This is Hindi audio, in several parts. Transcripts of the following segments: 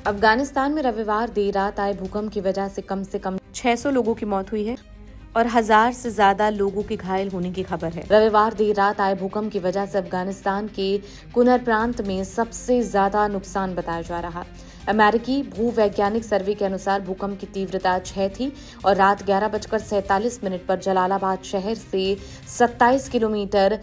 अफगानिस्तान में रविवार देर रात आए भूकंप की वजह से कम 600 लोगों की मौत हुई है और 1000 से ज्यादा लोगों के घायल होने की खबर है। रविवार देर रात आए भूकंप की वजह से अफगानिस्तान के कुनर प्रांत में सबसे ज्यादा नुकसान बताया जा रहा। अमेरिकी भूवैज्ञानिक सर्वे के अनुसार भूकंप की तीव्रता 6 थी और रात 11:47 पर जलालाबाद शहर से 27 किलोमीटर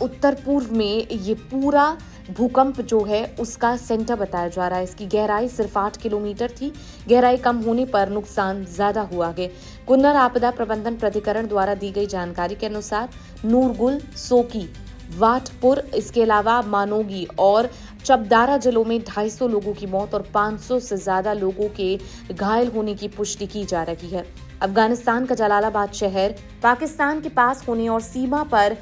उत्तर पूर्व में ये पूरा भूकंप जो है उसका सेंटर बताया जा रहा है। इसकी गहराई सिर्फ 8 किलोमीटर थी। गहराई कम होने पर नुकसान ज्यादा हुआ है। कुन्नर आपदा प्रबंधन प्राधिकरण द्वारा दी गई जानकारी के अनुसार नूरगुल, सोकी, वाटपुर, इसके अलावा मानोगी और चबदारा जिलों में 250 लोगों की मौत और 500 से ज्यादा लोगों के घायल होने की पुष्टि की जा रही है। अफगानिस्तान का जलालाबाद शहर पाकिस्तान के पास होने और सीमा पर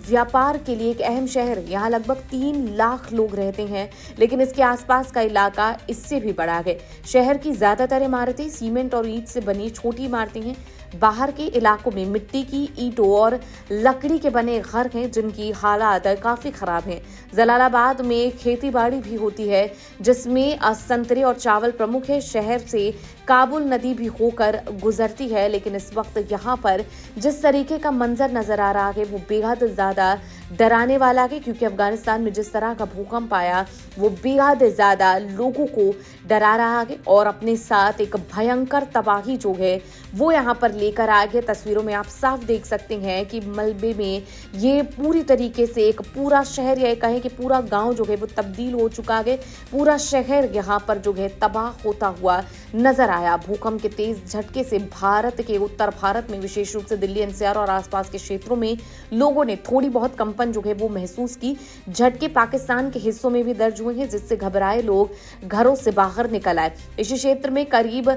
व्यापार के लिए एक अहम शहर। यहाँ लगभग 3 लाख लोग रहते हैं, लेकिन इसके आसपास का इलाका इससे भी बड़ा है। शहर की ज्यादातर इमारतें सीमेंट और ईंट से बनी छोटी इमारतें हैं। बाहर के इलाकों में मिट्टी की ईंटों और लकड़ी के बने घर हैं जिनकी हालात काफी खराब हैं। जलालाबाद में खेती बाड़ी भी होती है जिसमें संतरे और चावल प्रमुख है। शहर से काबुल नदी भी होकर गुजरती है, लेकिन इस वक्त यहाँ पर जिस तरीके का मंजर नजर आ रहा है वो बेहद ज्यादा डराने वाला है, क्योंकि अफगानिस्तान में जिस तरह का भूकंप आया वो बेहद ज्यादा लोगों को डरा रहा है और अपने साथ एक भयंकर तबाही जो है वो यहाँ पर लेकर आ गए। तस्वीरों में आप साफ देख सकते हैं कि मलबे में ये पूरी तरीके से एक पूरा शहर या कहें कि पूरा गांव जो है वो तब्दील हो चुका है। पूरा शहर यहाँ पर जो है तबाह होता हुआ नजर आया। भूकंप के तेज झटके से भारत के उत्तर भारत में विशेष रूप से दिल्ली एनसीआर और आसपास के क्षेत्रों में लोगों ने थोड़ी बहुत कंपन जो है वो महसूस की। झटके पाकिस्तान के हिस्सों में भी दर्ज हुए हैं, जिससे घबराए लोग घरों से बाहर निकल आए। इसी क्षेत्र में करीब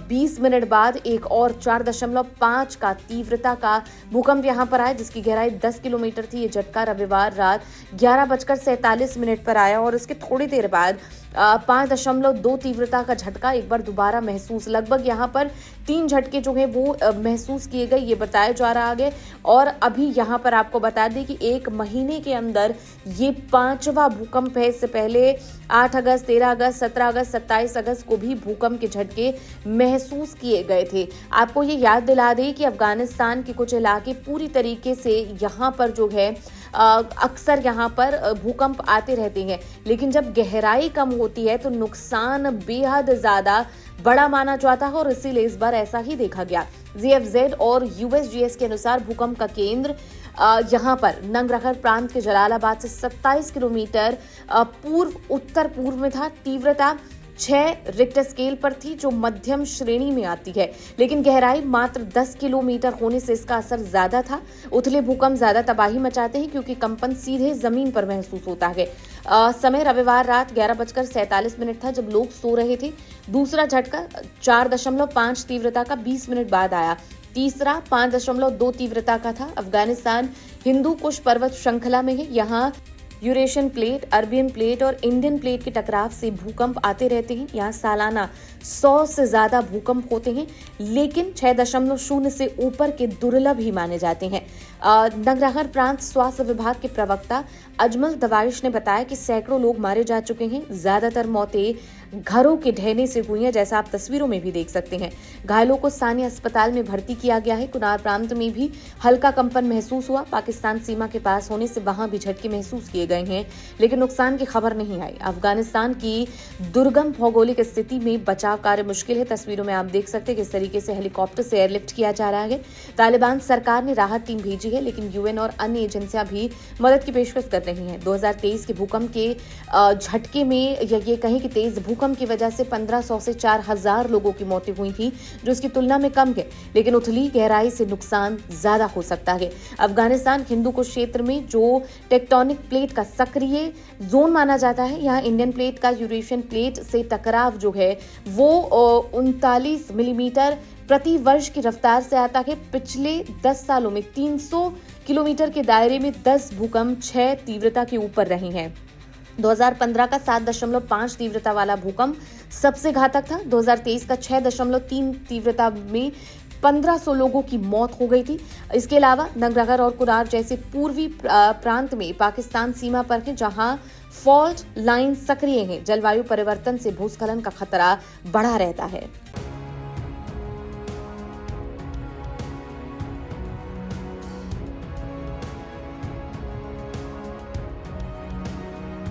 20 मिनट बाद एक और 4.5 का तीव्रता का भूकंप यहां पर आया, जिसकी गहराई 10 किलोमीटर थी। ये झटका रविवार रात 11:47 पर आया और इसके थोड़ी देर बाद 5.2 तीव्रता का झटका एक बार दोबारा महसूस। लगभग यहाँ पर 3 झटके जो है वो महसूस किए गए, ये बताया जा रहा है। और अभी यहाँ पर आपको बता दें कि 1 महीने के अंदर ये 5वां भूकंप है। इससे पहले 8 अगस्त, 13 अगस्त, 17 अगस्त, 27 अगस्त को भी भूकंप के झटके महसूस किए गए थे। आपको ये याद दिला दें कि अफगानिस्तान के कुछ इलाके पूरी तरीके से यहाँ पर जो है अक्सर यहाँ पर भूकंप आते रहते हैं, लेकिन जब गहराई कम होती है तो नुकसान बेहद ज्यादा बड़ा माना जाता है और इसीलिए इस बार ऐसा ही देखा गया। ZFZ और USGS के अनुसार भूकंप का केंद्र यहाँ पर नंगरहर प्रांत के जलालाबाद से 27 किलोमीटर पूर्व उत्तर पूर्व में था। तीव्रता 6 रिक्टर स्केल पर थी, जो मध्यम श्रेणी में आती है, लेकिन गहराई मात्र 10 किलोमीटर होने से इसका असर ज्यादा था। उथले भूकंप ज्यादा तबाही मचाते हैं क्योंकि कंपन सीधे जमीन पर महसूस होता है। समय रविवार रात 11:47 था जब लोग सो रहे थे। दूसरा झटका 4.5 तीव्रता का 20 मिनट बाद आया। तीसरा 5.2 तीव्रता का था। अफगानिस्तान हिंदू कुश पर्वत श्रृंखला में है। यहाँ यूरेशियन प्लेट, अरबियन प्लेट और इंडियन प्लेट के टकराव से भूकंप आते रहते हैं। यहाँ सालाना 100 से ज्यादा भूकंप होते हैं, लेकिन 6.0 से ऊपर के दुर्लभ ही माने जाते हैं। नंगरहर प्रांत स्वास्थ्य विभाग के प्रवक्ता अजमल दवाइश ने बताया कि सैकड़ों लोग मारे जा चुके हैं। ज्यादातर मौतें घरों के ढहने से हुई हैं, जैसा आप तस्वीरों में भी देख सकते हैं। घायलों को स्थानीय अस्पताल में भर्ती किया गया है। कुनार प्रांत में भी हल्का कंपन महसूस हुआ। पाकिस्तान सीमा के पास होने से वहां भी झटके महसूस किए गए हैं, लेकिन नुकसान की खबर नहीं आई। अफगानिस्तान की दुर्गम भौगोलिक स्थिति में बचाव कार्य मुश्किल है। तस्वीरों में आप देख सकते हैं किस तरीके से हेलीकॉप्टर से एयरलिफ्ट किया जा रहा है। तालिबान सरकार ने राहत टीम भेजी है, लेकिन UN और अन्य एजेंसियां भी मदद की पेशकश कर रही हैं। 2023 के भूकंप के झटके में या ये कहें कि तेज भूकंप की वजह से 1500 से 4000 लोगों की मौतें हुई थी, जो इसकी तुलना में कम है, लेकिन उथली गहराई से नुकसान ज्यादा हो सकता है। अफगानिस्तान हिंदू कुश क्षेत्र में जो टेक्टोनिक प्लेट का सक्रिय जोन माना जाता है, यहाँ इंडियन प्लेट का यूरेशियन प्लेट से टकराव जो है वो 39 मिलीमीटर प्रति वर्ष की रफ्तार से आता है। पिछले 10 सालों में 300 किलोमीटर के दायरे में 10 भूकंप 6 तीव्रता के ऊपर रहे हैं। 2015 का 7.5 तीव्रता वाला भूकंप सबसे घातक था। 2023 का 6.3 तीव्रता में 1500 लोगों की मौत हो गई थी। इसके अलावा नगनगर और कुरार जैसे पूर्वी प्रांत में पाकिस्तान सीमा पर है, जहां फॉल्ट लाइन सक्रिय है। जलवायु परिवर्तन से भूस्खलन का खतरा बढ़ा रहता है।